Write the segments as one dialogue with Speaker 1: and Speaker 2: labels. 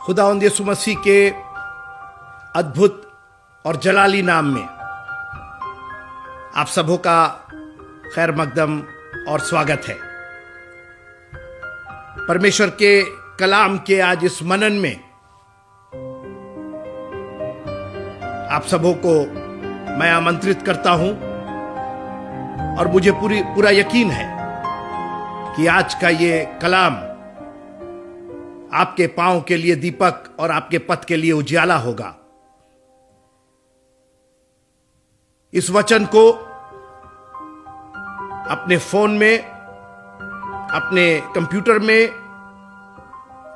Speaker 1: खुदावंद यीशु मसीह के अद्भुत और जलाली नाम में आप सबों का खैर मकदम और स्वागत है। परमेश्वर के कलाम के आज इस मनन में आप सबों को मैं आमंत्रित करता हूं और मुझे पूरा यकीन है कि आज का ये कलाम आपके पांव के लिए दीपक और आपके पथ के लिए उजियाला होगा। इस वचन को अपने फोन में, अपने कंप्यूटर में,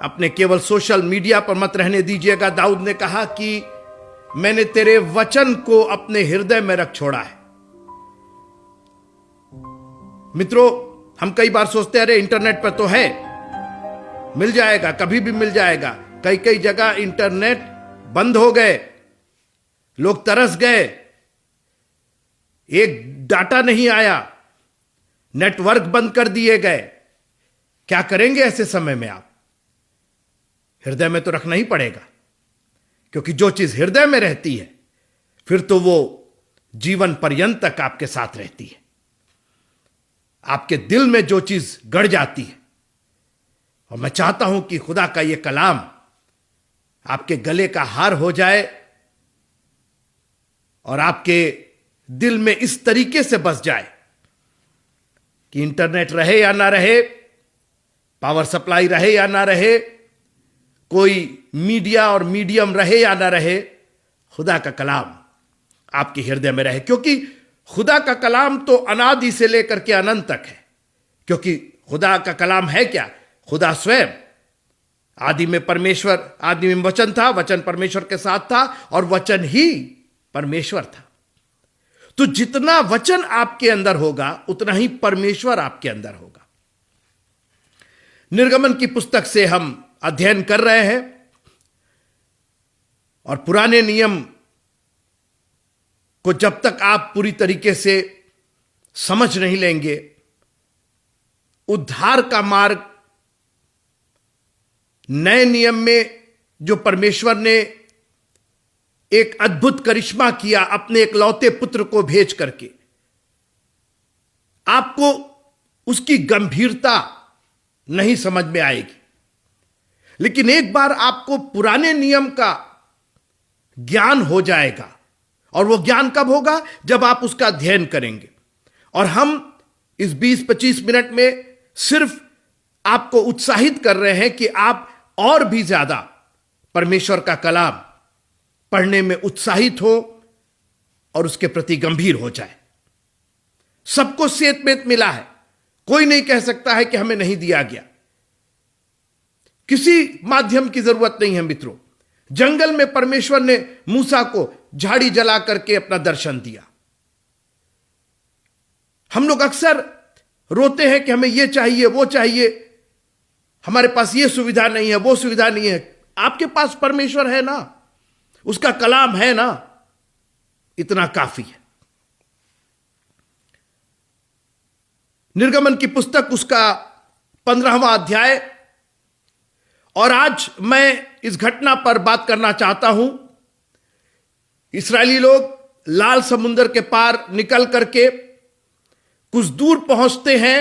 Speaker 1: अपने केवल सोशल मीडिया पर मत रहने दीजिएगा। दाऊद ने कहा कि मैंने तेरे वचन को अपने हृदय में रख छोड़ा है। मित्रों, हम कई बार सोचते हैं अरे इंटरनेट पर तो है, मिल जाएगा, कभी भी मिल जाएगा। कई कई जगह इंटरनेट बंद हो गए, लोग तरस गए, एक डाटा नहीं आया, नेटवर्क बंद कर दिए गए। क्या करेंगे ऐसे समय में आप? हृदय में तो रखना ही पड़ेगा, क्योंकि जो चीज हृदय में रहती है फिर तो वो जीवन पर्यंत तक आपके साथ रहती है। आपके दिल में जो चीज गड़ जाती है, और मैं चाहता हूं कि खुदा का यह कलाम आपके गले का हार हो जाए और आपके दिल में इस तरीके से बस जाए कि इंटरनेट रहे या ना रहे, पावर सप्लाई रहे या ना रहे, कोई मीडिया और मीडियम रहे या ना रहे, खुदा का कलाम आपके हृदय में रहे। क्योंकि खुदा का कलाम तो अनादि से लेकर के अनंत तक है। क्योंकि खुदा का कलाम है क्या? खुदा स्वयं। आदि में परमेश्वर, आदि में वचन था, वचन परमेश्वर के साथ था और वचन ही परमेश्वर था। तो जितना वचन आपके अंदर होगा उतना ही परमेश्वर आपके अंदर होगा। निर्गमन की पुस्तक से हम अध्ययन कर रहे हैं और पुराने नियम को जब तक आप पूरी तरीके से समझ नहीं लेंगे, उद्धार का मार्ग नए नियम में जो परमेश्वर ने एक अद्भुत करिश्मा किया अपने एकलौते पुत्र को भेज करके, आपको उसकी गंभीरता नहीं समझ में आएगी। लेकिन एक बार आपको पुराने नियम का ज्ञान हो जाएगा, और वो ज्ञान कब होगा? जब आप उसका अध्ययन करेंगे। और हम इस 20-25 मिनट में सिर्फ आपको उत्साहित कर रहे हैं कि आप और भी ज्यादा परमेश्वर का कलाम पढ़ने में उत्साहित हो और उसके प्रति गंभीर हो जाए। सबको सेत मेत मिला है, कोई नहीं कह सकता है कि हमें नहीं दिया गया। किसी माध्यम की जरूरत नहीं है मित्रों। जंगल में परमेश्वर ने मूसा को झाड़ी जला करके अपना दर्शन दिया। हम लोग अक्सर रोते हैं कि हमें यह चाहिए, वो चाहिए, हमारे पास ये सुविधा नहीं है, वो सुविधा नहीं है। आपके पास परमेश्वर है ना, उसका कलाम है ना, इतना काफी है। निर्गमन की पुस्तक उसका 15वां अध्याय, और आज मैं इस घटना पर बात करना चाहता हूं। इस्राएली लोग लाल समुद्र के पार निकल करके कुछ दूर पहुंचते हैं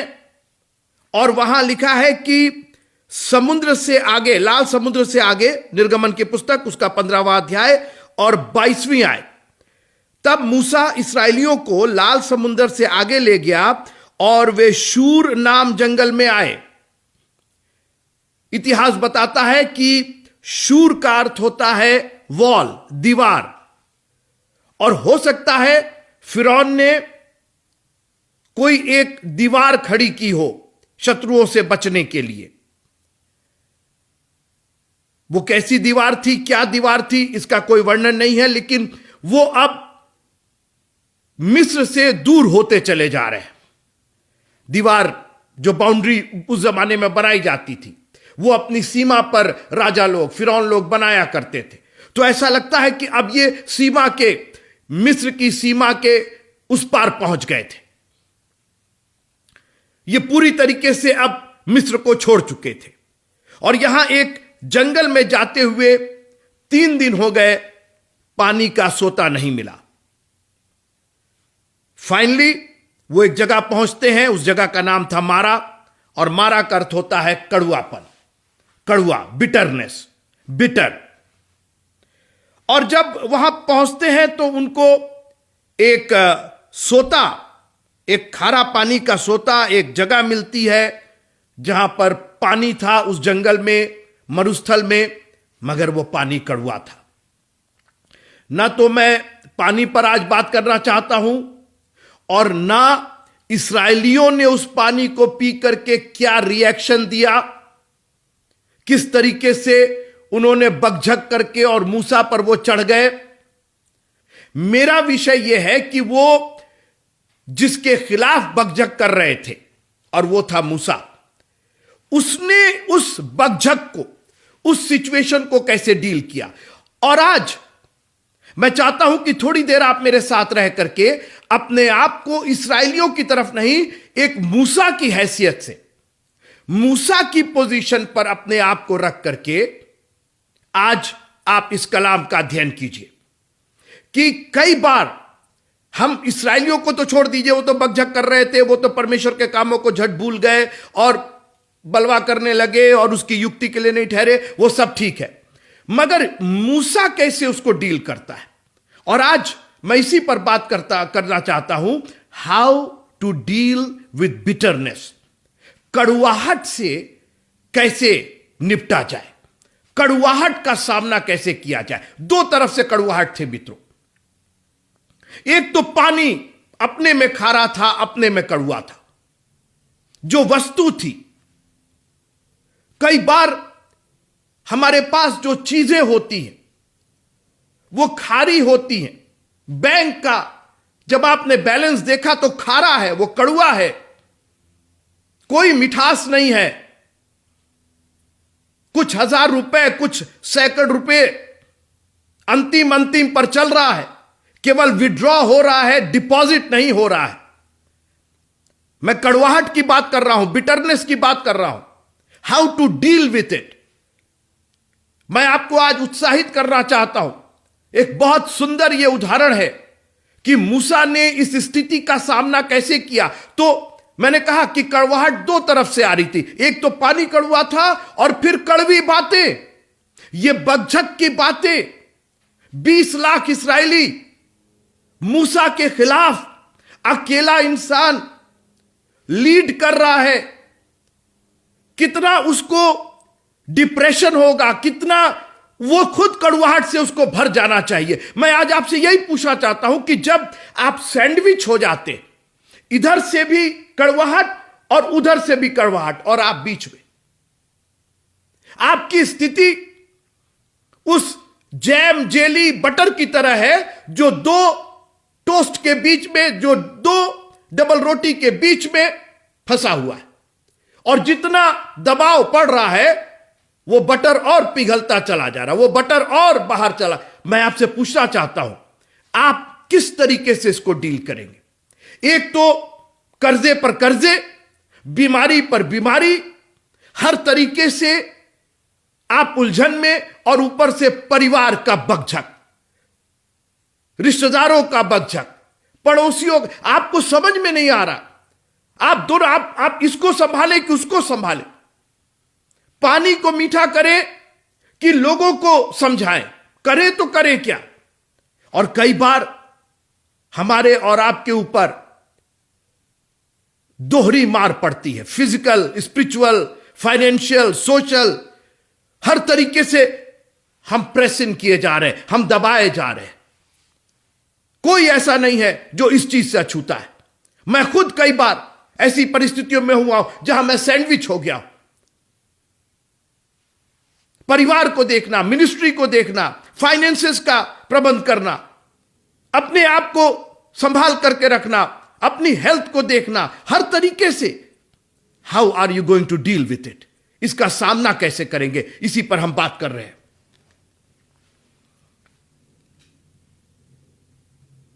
Speaker 1: और वहां लिखा है कि समुद्र से आगे, लाल समुद्र से आगे, निर्गमन की पुस्तक उसका 15वां अध्याय और 22वीं आयत, तब मूसा इस्राएलियों को लाल समुद्र से आगे ले गया और वे शूर नाम जंगल में आए। इतिहास बताता है कि शूर का अर्थ होता है वॉल, दीवार, और हो सकता है फिरौन ने कोई एक दीवार खड़ी की हो शत्रुओं से बचने के लिए। वो कैसी दीवार थी, क्या दीवार थी, इसका कोई वर्णन नहीं है। लेकिन वो अब मिस्र से दूर होते चले जा रहे हैं। दीवार, जो बाउंड्री उस जमाने में बनाई जाती थी, वो अपनी सीमा पर राजा लोग, फिरौन लोग बनाया करते थे। तो ऐसा लगता है कि अब ये सीमा के, मिस्र की सीमा के उस पार पहुंच गए थे। ये पूरी तरीके से अब मिस्र को छोड़ चुके थे और यहां एक जंगल में जाते हुए 3 दिन हो गए, पानी का सोता नहीं मिला। फाइनली वो एक जगह पहुंचते हैं, उस जगह का नाम था मारा, और मारा का अर्थ होता है कड़वापन, कड़वा, बिटरनेस, बिटर। और जब वहां पहुंचते हैं तो उनको एक सोता, एक खारा पानी का सोता, एक जगह मिलती है जहां पर पानी था उस जंगल में, मरुस्थल में, मगर वो पानी कड़वा था। ना तो मैं पानी पर आज बात करना चाहता हूं, और ना इस्राएलियों ने उस पानी को पी करके क्या रिएक्शन दिया, किस तरीके से उन्होंने बकझक करके और मूसा पर वो चढ़ गए। मेरा विषय यह है कि वो जिसके खिलाफ बकझक कर रहे थे, और वो था मूसा, उसने उस बकझक को, उस सिचुएशन को कैसे डील किया। और आज मैं चाहता हूं कि थोड़ी देर आप मेरे साथ रह करके अपने आप को इस्राएलियों की तरफ नहीं, एक मूसा की हैसियत से, मूसा की पोजीशन पर अपने आप को रख करके आज आप इस कलाम का अध्ययन कीजिए कि कई बार हम इस्राएलियों को तो छोड़ दीजिए, वो तो बकझक कर रहे थे, वो तो परमेश्वर के कामों को झट भूल गए और बलवा करने लगे और उसकी युक्ति के लिए नहीं ठहरे, वो सब ठीक है, मगर मूसा कैसे उसको डील करता है। और आज मैं इसी पर बात करना चाहता हूं, how to deal with bitterness, कड़वाहट से कैसे निपटा जाए, कड़वाहट का सामना कैसे किया जाए। 2 तरफ से कड़वाहट थे मित्रों, एक तो पानी अपने में खारा था, अपने में कड़वा था, जो वस्तु थी। कई बार हमारे पास जो चीजें होती हैं वो खारी होती हैं। बैंक का जब आपने बैलेंस देखा तो खारा है, वो कड़वा है, कोई मिठास नहीं है। कुछ 1000 रुपए, कुछ सैकड़ रुपए अंतिम पर चल रहा है, केवल विड्रॉ हो रहा है, डिपॉजिट नहीं हो रहा है। मैं कड़वाहट की बात कर रहा हूं, बिटरनेस की बात कर रहा हूं, how to deal with it. मैं आपको आज उत्साहित करना चाहता हूं। एक बहुत सुंदर यह उदाहरण है कि मूसा ने इस स्थिति का सामना कैसे किया। तो मैंने कहा कि कड़वाहट 2 तरफ से आ रही थी, एक तो पानी कड़वा था और फिर कड़वी बातें, ये बकझक की बातें। 20 लाख इस्राएली मूसा के खिलाफ, अकेला इंसान लीड कर रहा है, कितना उसको डिप्रेशन होगा, कितना वो खुद कड़वाहट से उसको भर जाना चाहिए। मैं आज आपसे यही पूछना चाहता हूं कि जब आप सैंडविच हो जाते, इधर से भी कड़वाहट और उधर से भी कड़वाहट, और आप बीच में, आपकी स्थिति उस जैम, जेली, बटर की तरह है जो 2 टोस्ट के बीच में, जो 2 डबल रोटी के बीच में फंसा हुआ है, और जितना दबाव पड़ रहा है वो बटर और पिघलता चला जा रहा है, वो बटर और बाहर चला। मैं आपसे पूछना चाहता हूं, आप किस तरीके से इसको डील करेंगे। एक तो कर्जे पर कर्जे, बीमारी पर बीमारी, हर तरीके से आप उलझन में, और ऊपर से परिवार का बकझक, रिश्तेदारों का बकझक, पड़ोसियों, आपको समझ में नहीं आ रहा। आप दोनों, आप इसको संभाले कि उसको संभाले, पानी को मीठा करें कि लोगों को समझाएं, करें तो करें क्या। और कई बार हमारे और आपके ऊपर दोहरी मार पड़ती है, फिजिकल, स्पिरिचुअल, फाइनेंशियल, सोशल, हर तरीके से हम प्रेसिंग किए जा रहे हैं, हम दबाए जा रहे हैं। कोई ऐसा नहीं है जो इस चीज से अछूता है। मैं खुद कई बार ऐसी परिस्थितियों में हुआ हूं जहां मैं सैंडविच हो गया। परिवार को देखना, मिनिस्ट्री को देखना, फाइनेंसेस का प्रबंध करना, अपने आप को संभाल करके रखना, अपनी हेल्थ को देखना, हर तरीके से। How are you going to deal with it, इसका सामना कैसे करेंगे, इसी पर हम बात कर रहे हैं।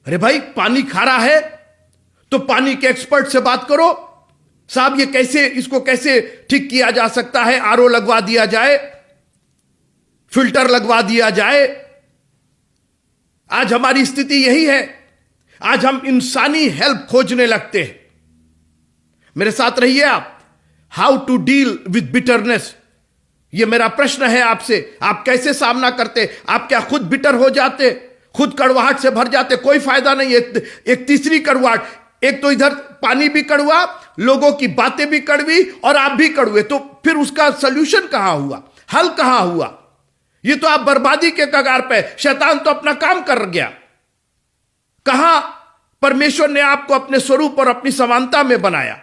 Speaker 1: अरे भाई, पानी खारा है तो पानी के एक्सपर्ट से बात करो, साहब ये कैसे, इसको कैसे ठीक किया जा सकता है, आरओ लगवा दिया जाए। फिल्टर लगवा दिया जाए। आज हमारी स्थिति यही है। आज हम इंसानी हेल्प खोजने लगते हैं। मेरे साथ रहिए आप। How to deal with bitterness, यह मेरा प्रश्न है आपसे। आप कैसे सामना करते? आप क्या खुद बिटर हो जाते, खुद कड़वाहट से भर जाते? कोई फायदा नहीं है। एक तीसरी कड़वाहट, एक तो इधर पानी भी कड़वा, लोगों की बातें भी कड़वी और आप भी कड़वे, तो फिर उसका सॉल्यूशन कहां हुआ, हल कहां हुआ? ये तो आप बर्बादी के कगार पे। शैतान तो अपना काम कर गया। कहां परमेश्वर ने आपको अपने स्वरूप और अपनी समानता में बनाया?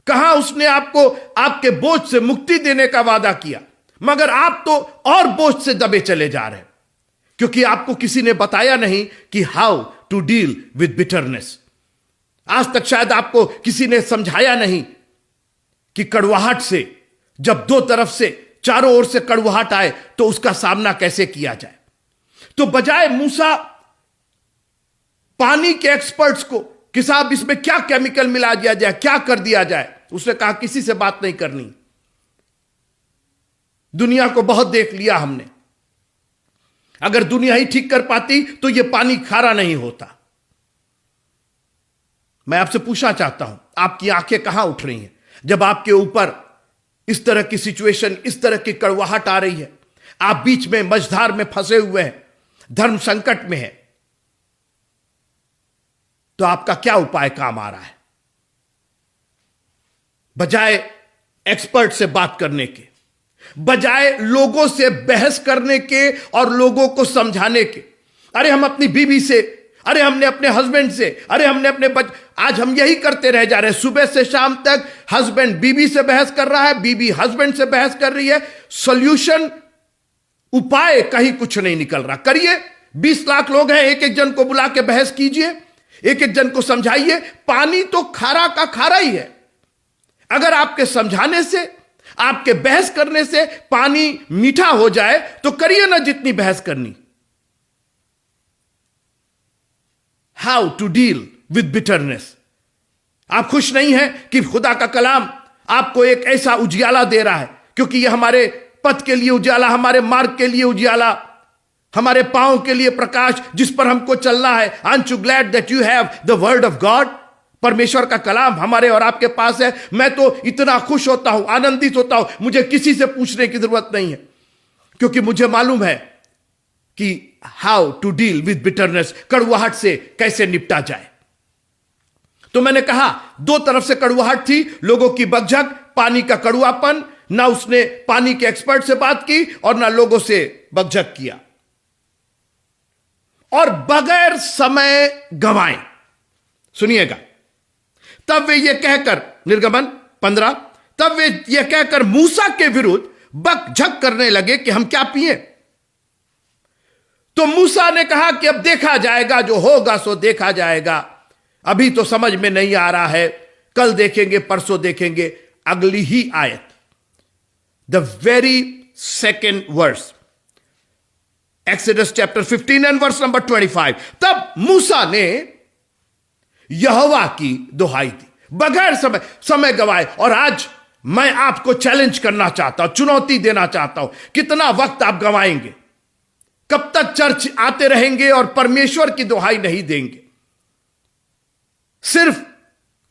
Speaker 1: कहां उसने आपको आपके बोझ से मुक्ति देने का वादा किया? मगर आप तो और बोझ से दबे चले जा रहे हैं, क्योंकि आपको किसी ने बताया नहीं कि how to deal with bitterness. आज तक शायद आपको किसी ने समझाया नहीं कि कड़वाहट से, जब दो तरफ से, चारों ओर से कड़वाहट आए तो उसका सामना कैसे किया जाए। तो बजाय मूसा पानी के एक्सपर्ट्स को कि साहब इसमें क्या केमिकल मिला दिया जाए, क्या कर दिया जाए, उसने कहा किसी से बात नहीं करनी। दुनिया को बहुत देख लिया हमने। अगर दुनिया ही ठीक कर पाती तो यह पानी खारा नहीं होता। मैं आपसे पूछना चाहता हूं, आपकी आंखें कहां उठ रही हैं जब आपके ऊपर इस तरह की सिचुएशन, इस तरह की कड़वाहट आ रही है? आप बीच में मझधार में फंसे हुए हैं, धर्म संकट में है, तो आपका क्या उपाय काम आ रहा है? बजाय एक्सपर्ट से बात करने के, बजाय लोगों से बहस करने के और लोगों को समझाने के, अरे हम अपनी बीवी से, अरे हमने अपने हस्बैंड से, अरे हमने अपने आज हम यही करते रह जा रहे हैं। सुबह से शाम तक हस्बैंड बीवी से बहस कर रहा है, बीवी हस्बैंड से बहस कर रही है। सॉल्यूशन, उपाय कहीं कुछ नहीं निकल रहा। करिए, 20 लाख लोग हैं, एक एक जन को बुला के बहस कीजिए, एक एक जन को समझाइए। पानी तो खारा का खारा ही है। अगर आपके समझाने से, आपके बहस करने से पानी मीठा हो जाए तो करिए ना जितनी बहस करनी। How to deal with bitterness. आप खुश नहीं हैं कि खुदा का कलाम आपको एक ऐसा उजियाला दे रहा है, क्योंकि यह हमारे पथ के लिए उजियाला, हमारे मार्ग के लिए उजियाला, हमारे पांव के लिए प्रकाश, जिस पर हमको चलना है। Aren't you glad that you have the word of God? परमेश्वर का कलाम हमारे और आपके पास है। मैं तो इतना खुश होता हूं, आनंदित होता हूं, मुझे किसी से पूछने की जरूरत नहीं है, क्योंकि मुझे मालूम है कि how to deal with bitterness, कड़वाहट से कैसे निपटा जाए। तो मैंने कहा, दो तरफ से कड़वाहट थी, लोगों की बकझक, पानी का कड़वापन। ना उसने पानी के एक्सपर्ट से बात की और ना लोगों से बकझक किया। और बगैर समय गंवाए, सुनिएगा, तब वे ये कहकर, निर्गमन 15, तब वे ये कहकर मूसा के विरुद्ध बकझक करने लगे कि हम क्या पिए। तो मूसा ने कहा कि अब देखा जाएगा, जो होगा सो देखा जाएगा, अभी तो समझ में नहीं आ रहा है, कल देखेंगे, परसों देखेंगे। अगली ही आयत, the very second verse, Exodus chapter 15 and verse number 25। तब मूसा ने यहोवा की दुहाई दी, बगैर समय गवाए। और आज मैं आपको चैलेंज करना चाहता हूं, चुनौती देना चाहता हूं, कितना वक्त आप गवाएंगे? कब तक चर्च आते रहेंगे और परमेश्वर की दुहाई नहीं देंगे? सिर्फ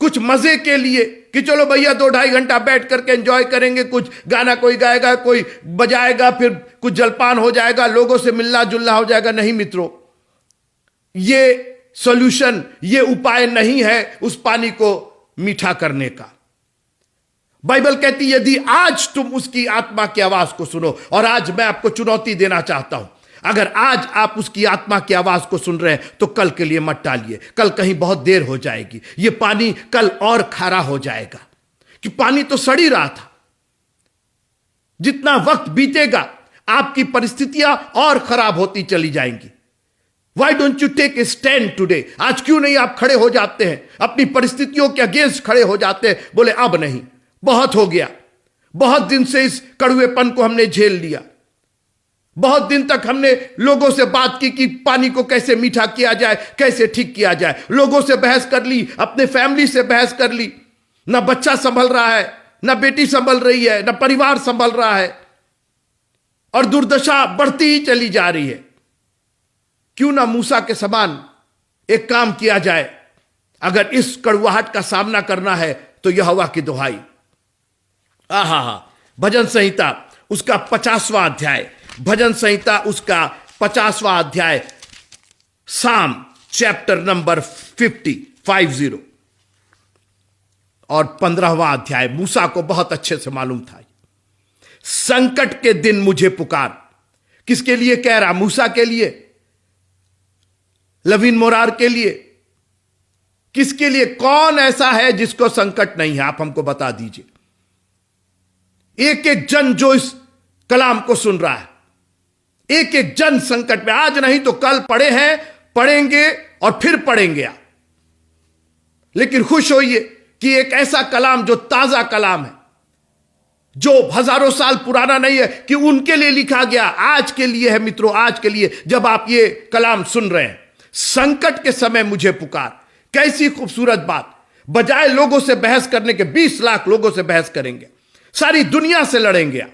Speaker 1: कुछ मजे के लिए कि चलो भैया 2-2.5 घंटा बैठ करके एंजॉय करेंगे, कुछ गाना कोई गाएगा, कोई बजाएगा, फिर कुछ जलपान हो जाएगा, लोगों से मिलना जुलना हो जाएगा। नहीं मित्रों, ये सॉल्यूशन, ये उपाय नहीं है उस पानी को मीठा करने का। बाइबल कहती है, यदि आज तुम उसकी आत्मा की आवाज को सुनो, और आज मैं आपको चुनौती देना चाहता हूं, अगर आज आप उसकी आत्मा की आवाज को सुन रहे हैं तो कल के लिए मत टालिए। कल कहीं बहुत देर हो जाएगी, ये पानी कल और खारा हो जाएगा, कि पानी तो सड़ ही रहा था। जितना वक्त बीतेगा आपकी परिस्थितियां और खराब होती चली जाएंगी। Why don't you take a stand today? आज क्यों नहीं आप खड़े हो जाते हैं, अपनी परिस्थितियों के अगेंस्ट खड़े हो जाते हैं, बोले अब नहीं, बहुत हो गया, बहुत दिन से इस कड़वेपन को हमने झेल लिया, बहुत दिन तक हमने लोगों से बात की कि पानी को कैसे मीठा किया जाए, कैसे ठीक किया जाए। लोगों से बहस कर ली, अपने फैमिली से बहस कर ली, ना बच्चा संभल रहा है, ना बेटी संभल रही है, ना परिवार संभल रहा है। और दुर्दशा बढ़ती ही चली जा रही है। क्यों ना मूसा के समान एक काम किया जाए। अगर इस कड़वाहट का सामना करना है तो यहोवा की दुहाई। आहा, भजन संहिता उसका 50वां अध्याय, भजन संहिता उसका 50वां अध्याय, साम चैप्टर नंबर 50 और 15वां अध्याय मूसा को बहुत अच्छे से मालूम था। संकट के दिन मुझे पुकार। किसके लिए कह रहा? मूसा के लिए, लवीन मोरार के लिए, किसके लिए? कौन ऐसा है जिसको संकट नहीं है? आप हमको बता दीजिए। एक एक जन जो इस कलाम को सुन रहा है, एक एक जन संकट में, आज नहीं तो कल पढ़े हैं, पढ़ेंगे और फिर पढ़ेंगे आप। लेकिन खुश होइए कि एक ऐसा कलाम जो ताजा कलाम है, जो हजारों साल पुराना नहीं है, कि उनके लिए लिखा गया, आज के लिए है मित्रों, आज के लिए। जब आप ये कलाम सुन रहे हैं, संकट के समय मुझे पुकार। कैसी खूबसूरत बात। बजाय लोगों से बहस करने के, 20 लाख लोगों से बहस करेंगे, सारी दुनिया से लड़ेंगे आप,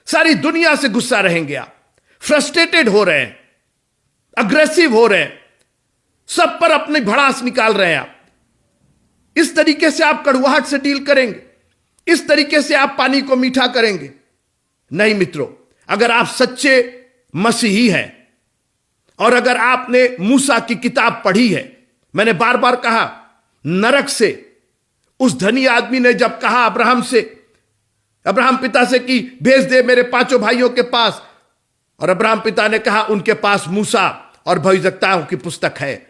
Speaker 1: सारी दुनिया से गुस्सा रहेंगे आप, फ्रस्ट्रेटेड हो रहे हैं, अग्रेसिव हो रहे हैं, सब पर अपनी भड़ास निकाल रहे हैं आप। इस तरीके से आप कड़वाहट से डील करेंगे? इस तरीके से आप पानी को मीठा करेंगे? नहीं मित्रों, अगर आप सच्चे मसीही हैं और अगर आपने मूसा की किताब पढ़ी है, मैंने बार बार कहा, नरक से उस धनी आदमी ने जब कहा अब्राहम पिता से कि भेज दे मेरे 5 भाइयों के पास, और अब्राहम पिता ने कहा उनके पास मूसा और भविष्यवक्ताओं की पुस्तक है।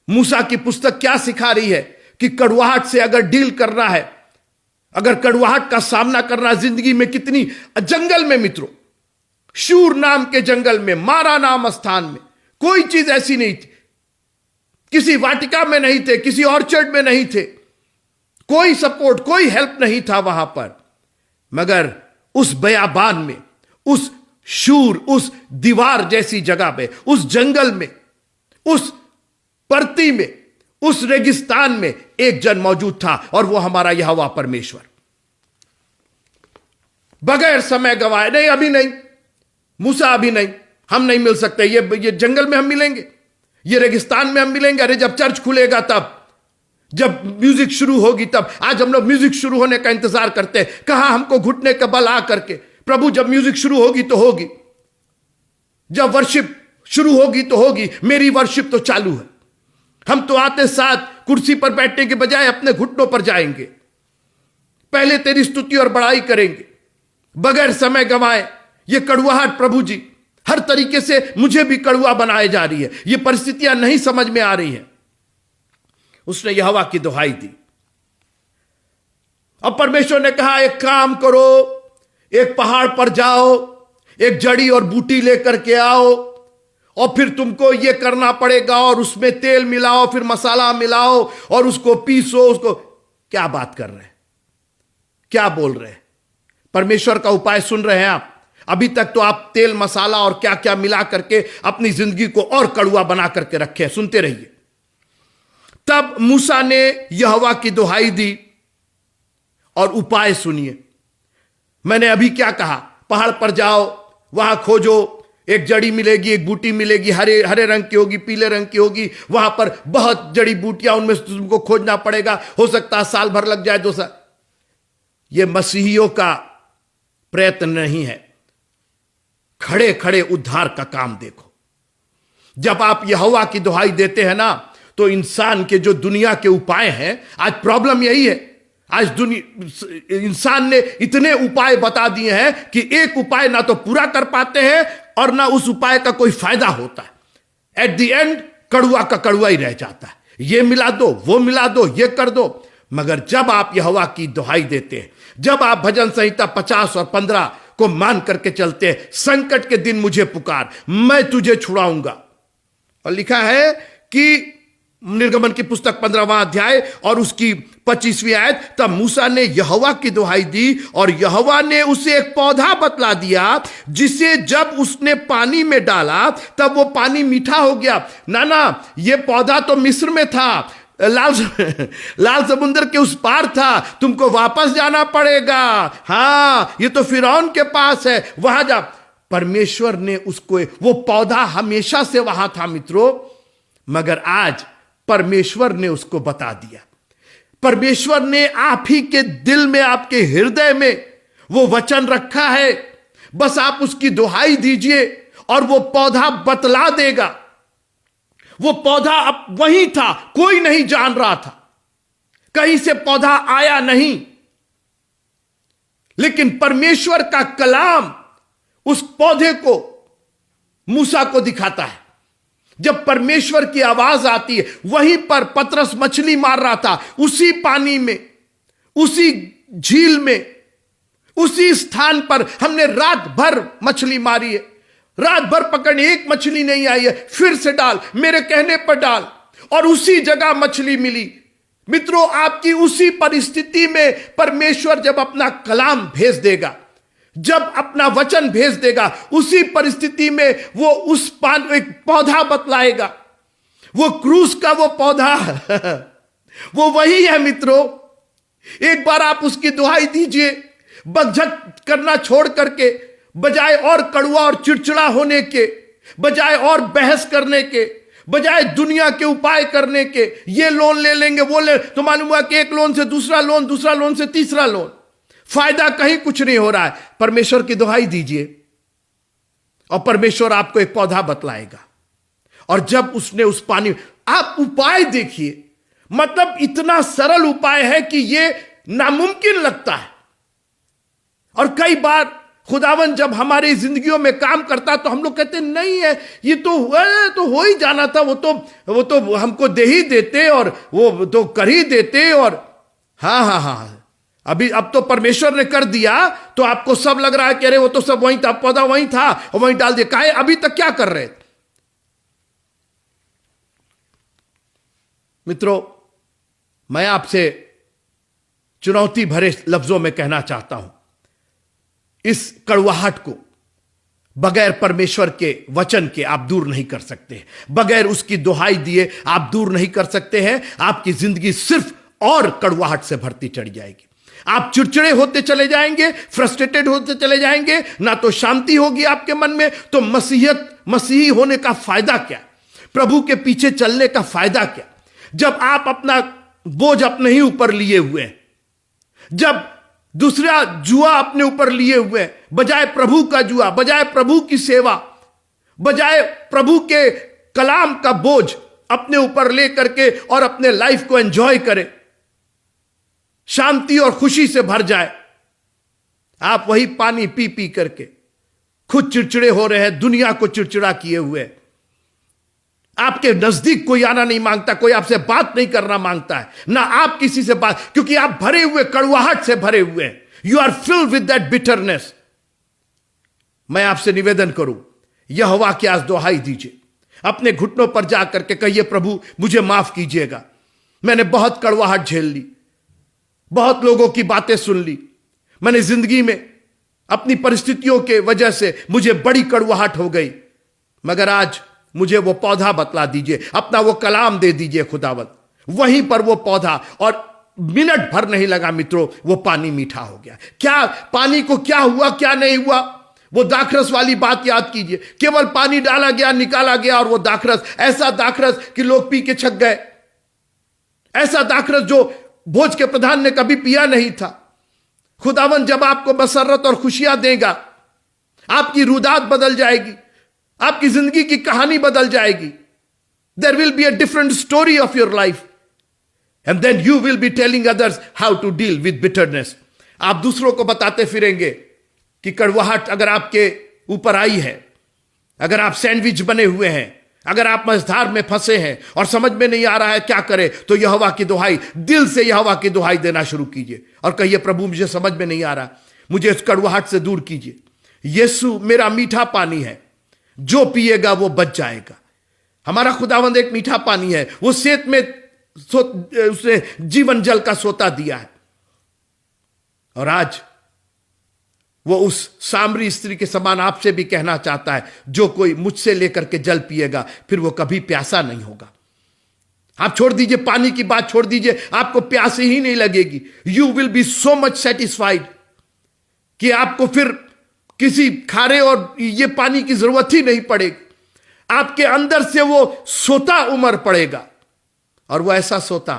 Speaker 1: मूसा की पुस्तक क्या सिखा रही है? कि कड़वाहट से अगर डील करना है, अगर कड़वाहट का सामना करना जिंदगी में, कितनी जंगल में मित्रों, शूर नाम के जंगल में, मारा नाम स्थान में, कोई चीज ऐसी नहीं थी, किसी वाटिका में नहीं थे, किसी ऑर्चर्ड में नहीं थे, कोई सपोर्ट, कोई हेल्प नहीं था वहां पर। मगर उस बयाबान में, उस शूर, उस दीवार जैसी जगह पे, उस जंगल में, उस परती में, उस रेगिस्तान में एक जन मौजूद था, और वो हमारा यहोवा परमेश्वर। बगैर समय गवाए, नहीं अभी नहीं, मूसा अभी नहीं, हम नहीं मिल सकते, ये जंगल में हम मिलेंगे, ये रेगिस्तान में हम मिलेंगे। अरे जब चर्च खुलेगा तब, जब म्यूजिक शुरू होगी तब। आज हम लोग म्यूजिक शुरू होने का इंतजार करते हैं, कहां हमको घुटने का बल आ करके, प्रभु जब म्यूजिक शुरू होगी तो होगी, जब वर्शिप शुरू होगी तो होगी। मेरी वर्शिप तो चालू है। हम तो आते साथ कुर्सी पर बैठने के बजाय अपने घुटनों पर जाएंगे, पहले तेरी स्तुति और बड़ाई करेंगे, बगैर समय गंवाए। ये कड़वाहट प्रभु जी हर तरीके से मुझे भी कड़वा बनाए जा रही है, ये परिस्थितियां नहीं समझ में आ रही हैं। उसने यहोवा की दुहाई दी। अब परमेश्वर ने कहा, एक काम करो, एक पहाड़ पर जाओ, एक जड़ी और बूटी लेकर के आओ, और फिर तुमको ये करना पड़ेगा, और उसमें तेल मिलाओ, फिर मसाला मिलाओ और उसको पीसो। उसको क्या बात कर रहे हैं, क्या बोल रहे हैं? परमेश्वर का उपाय सुन रहे हैं आप? अभी तक तो आप तेल मसाला और क्या क्या मिला करके अपनी जिंदगी को और कड़वा बना करके रखे। सुनते रहिए। तब मूसा ने यहोवा की दुहाई दी, और उपाय सुनिए। मैंने अभी क्या कहा? पहाड़ पर जाओ, वहां खोजो, एक जड़ी मिलेगी, एक बूटी मिलेगी, हरे हरे रंग की होगी, पीले रंग की होगी। वहां पर बहुत जड़ी बूटियां, उनमें से तुमको खोजना पड़ेगा। हो सकता है साल भर लग जाए, 2 साल। यह मसीहियों का प्रयत्न नहीं है। खड़े खड़े उद्धार का काम देखो। जब आप यहोवा की दुहाई देते हैं ना, तो इंसान के जो दुनिया के उपाय हैं, आज प्रॉब्लम यही है। आज इंसान ने इतने उपाय बता दिए हैं कि एक उपाय ना तो पूरा कर पाते हैं और ना उस उपाय का कोई फायदा होता है। एट द एंड कड़वा का कड़वा ही रह जाता है। ये मिला दो, वो मिला दो, ये कर दो। मगर जब आप यहोवा की दुहाई देते हैं, जब आप भजन संहिता 50 और 15 को मान करके चलते हैं, संकट के दिन मुझे पुकार, मैं तुझे छुड़ाऊंगा। और लिखा है कि निर्गमन की पुस्तक 15वां अध्याय और उसकी 25वीं आयत, तब मूसा ने यहोवा की दुहाई दी, और यहोवा ने उसे एक पौधा बतला दिया, जिसे जब उसने पानी में डाला तब वो पानी मीठा हो गया। ना, ये पौधा तो मिस्र में था, लाल समुद्र के उस पार था, तुमको वापस जाना पड़ेगा। हाँ, ये तो फिरौन के पास है, वहां जा। परमेश्वर ने उसको, वो पौधा हमेशा से वहां था मित्रों, मगर आज परमेश्वर ने उसको बता दिया। परमेश्वर ने आप ही के दिल में, आपके हृदय में वो वचन रखा है। बस आप उसकी दुहाई दीजिए और वो पौधा बतला देगा। वो पौधा अब वहीं था, कोई नहीं जान रहा था, कहीं से पौधा आया नहीं, लेकिन परमेश्वर का कलाम उस पौधे को, मूसा को दिखाता है। जब परमेश्वर की आवाज आती है, वहीं पर पतरस मछली मार रहा था, उसी पानी में, उसी झील में, उसी स्थान पर हमने रात भर मछली मारी है, रात भर पकड़ने, एक मछली नहीं आई है, फिर से डाल, मेरे कहने पर डाल, और उसी जगह मछली मिली। मित्रों, आपकी उसी परिस्थिति में परमेश्वर जब अपना कलाम भेज देगा, जब अपना वचन भेज देगा, उसी परिस्थिति में वो उस एक पौधा बतलाएगा। वो क्रूस का वो पौधा वो वही है मित्रों। एक बार आप उसकी दुहाई दीजिए, बकझक करना छोड़ करके, बजाय और कड़वा और चिड़चिड़ा होने के, बजाय और बहस करने के, बजाय दुनिया के उपाय करने के, ये लोन ले लेंगे, वो ले, तो मालूम हुआ कि एक लोन से दूसरा लोन, दूसरा लोन से तीसरा लोन, फायदा कहीं कुछ नहीं हो रहा है। परमेश्वर की दुहाई दीजिए और परमेश्वर आपको एक पौधा बतलाएगा। और जब उसने उस पानी, आप उपाय देखिए, मतलब इतना सरल उपाय है कि ये नामुमकिन लगता है। और कई बार खुदावन जब हमारी जिंदगियों में काम करता तो हम लोग कहते नहीं है, ये तो हुआ, तो हो ही जाना था, वो तो हमको दे ही देते और वो तो कर ही देते। और हाँ हाँ हाँ, अब तो परमेश्वर ने कर दिया, तो आपको सब लग रहा है कि अरे वो तो सब वहीं था, पौधा वहीं था और वहीं डाल दिया, काहे अभी तक क्या कर रहे थे? मित्रों, मैं आपसे चुनौती भरे लफ्जों में कहना चाहता हूं, इस कड़वाहट को बगैर परमेश्वर के वचन के आप दूर नहीं कर सकते, बगैर उसकी दुहाई दिए आप दूर नहीं कर सकते हैं। आपकी जिंदगी सिर्फ और कड़वाहट से भरती चढ़ जाएगी। आप चिड़चिड़े होते चले जाएंगे, फ्रस्ट्रेटेड होते चले जाएंगे, ना तो शांति होगी आपके मन में। तो मसीही होने का फायदा क्या? प्रभु के पीछे चलने का फायदा क्या? जब आप अपना बोझ अपने ही ऊपर लिए हुए हैं, जब दूसरा जुआ अपने ऊपर लिए हुए हैं, बजाय प्रभु का जुआ, बजाय प्रभु की सेवा, बजाय प्रभु के कलाम का बोझ अपने ऊपर ले करके और अपने लाइफ को एंजॉय करें, शांति और खुशी से भर जाए, आप वही पानी पी पी करके खुद चिड़चिड़े हो रहे हैं, दुनिया को चिड़चिड़ा किए हुए। आपके नजदीक कोई आना नहीं मांगता, कोई आपसे बात नहीं करना मांगता है, ना आप किसी से बात, क्योंकि आप भरे हुए कड़वाहट से भरे हुए हैं। You are filled with that bitterness. मैं आपसे निवेदन करूं, यहोवा की आज दुहाई दीजिए, अपने घुटनों पर जाकर के कहिए, प्रभु मुझे माफ कीजिएगा, मैंने बहुत कड़वाहट झेल ली, बहुत लोगों की बातें सुन ली, मैंने जिंदगी में अपनी परिस्थितियों के वजह से मुझे बड़ी कड़वाहट हो गई, मगर आज मुझे वो पौधा बतला दीजिए, अपना वो कलाम दे दीजिए खुदावंत। वहीं पर वो पौधा, और मिनट भर नहीं लगा मित्रों, वो पानी मीठा हो गया। क्या पानी को क्या हुआ, क्या नहीं हुआ, वो दाखरस वाली बात याद कीजिए। केवल पानी डाला गया, निकाला गया, और वो दाखरस, ऐसा दाखरस कि लोग पी के छक गए, ऐसा दाखरस जो भोज के प्रधान ने कभी पिया नहीं था। खुदावन जब आपको मसरत और खुशियां देगा, आपकी रुदात बदल जाएगी, आपकी जिंदगी की कहानी बदल जाएगी। There will be a different story of your life, and then you will be telling others how to deal with bitterness. आप दूसरों को बताते फिरेंगे कि कड़वाहट अगर आपके ऊपर आई है, अगर आप सैंडविच बने हुए हैं, अगर आप मझधार में फंसे हैं और समझ में नहीं आ रहा है क्या करें, तो यहोवा की दुहाई, दिल से यहोवा की दुहाई देना शुरू कीजिए और कहिए, प्रभु मुझे समझ में नहीं आ रहा, मुझे इस कड़वाहट से दूर कीजिए। यीशु मेरा मीठा पानी है, जो पिएगा वो बच जाएगा। हमारा खुदावंद एक मीठा पानी है, वो सेत में उसने जीवन जल का सोता दिया है, और आज वो उस सामरी स्त्री के समान आपसे भी कहना चाहता है, जो कोई मुझसे लेकर के जल पिएगा फिर वो कभी प्यासा नहीं होगा। आप छोड़ दीजिए, पानी की बात छोड़ दीजिए, आपको प्यास ही नहीं लगेगी। You will B so much satisfied कि आपको फिर किसी खारे और ये पानी की जरूरत ही नहीं पड़ेगी। आपके अंदर से वो सोता उमड़ पड़ेगा, और वो ऐसा सोता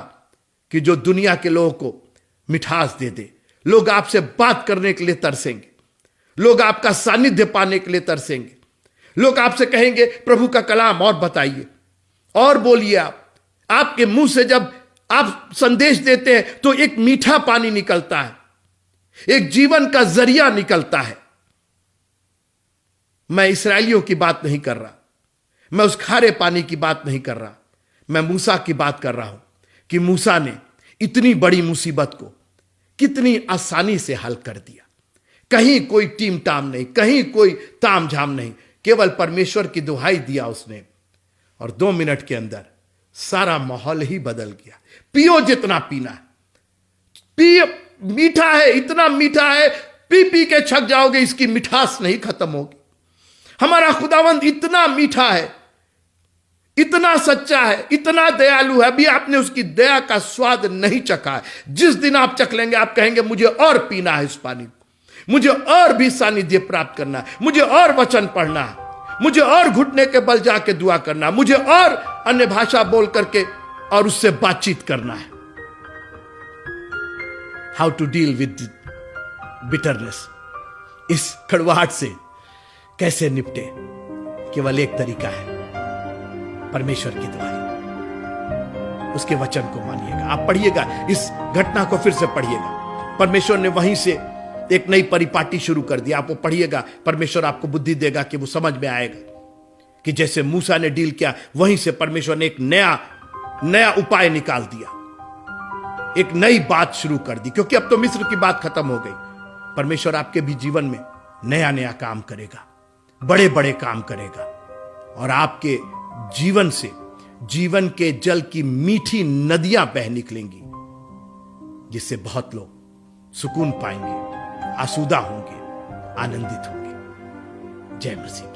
Speaker 1: कि जो दुनिया के लोगों को मिठास दे दे। लोग आपसे बात करने के लिए तरसेंगे, लोग आपका सानिध्य पाने के लिए तरसेंगे, लोग आपसे कहेंगे प्रभु का कलाम और बताइए और बोलिए। आपके मुंह से जब आप संदेश देते हैं तो एक मीठा पानी निकलता है, एक जीवन का जरिया निकलता है। मैं इस्राएलियों की बात नहीं कर रहा, मैं उस खारे पानी की बात नहीं कर रहा, मैं मूसा की बात कर रहा हूं कि मूसा ने इतनी बड़ी मुसीबत को कितनी आसानी से हल कर दिया। कहीं कोई टीम टाम नहीं, कहीं कोई ताम झाम नहीं, केवल परमेश्वर की दुहाई दिया उसने, और 2 मिनट के अंदर सारा माहौल ही बदल गया। पियो जितना पीना है, पियो, मीठा है, इतना मीठा है, पी पी के छक जाओगे, इसकी मिठास नहीं खत्म होगी। हमारा खुदावंद इतना मीठा है, इतना सच्चा है, इतना दयालु है, अभी आपने उसकी दया का स्वाद नहीं चखा है। जिस दिन आप चख लेंगे आप कहेंगे मुझे और पीना है इस पानी को, मुझे और भी सानिध्य प्राप्त करना है, मुझे और वचन पढ़ना है, मुझे और घुटने के बल जाके दुआ करना है, मुझे और अन्य भाषा बोल करके और उससे बातचीत करना है। How to deal with bitterness, इस कड़वाहट से कैसे निपटे? केवल एक तरीका है, परमेश्वर की दुआई, उसके वचन को मानिएगा। आप पढ़िएगा, इस घटना को फिर से पढ़िएगा। परमेश्वर ने वहीं से एक नई परिपाटी शुरू कर दी। आप वो पढ़िएगा, परमेश्वर आपको बुद्धि देगा कि वो समझ में आएगा कि जैसे मूसा ने डील किया, वहीं से परमेश्वर ने एक नया उपाय निकाल दिया, एक नई बात शुरू कर दी। क्योंकि अब तो मिस्र की बात खत्म हो गई। परमेश्वर आपके भी जीवन में नया नया काम करेगा, बड़े बड़े काम करेगा, और आपके जीवन से जीवन के जल की मीठी नदियां बह निकलेंगी, जिससे बहुत लोग सुकून पाएंगे, आसूदा होंगे, आनंदित होंगे। जय मसीह।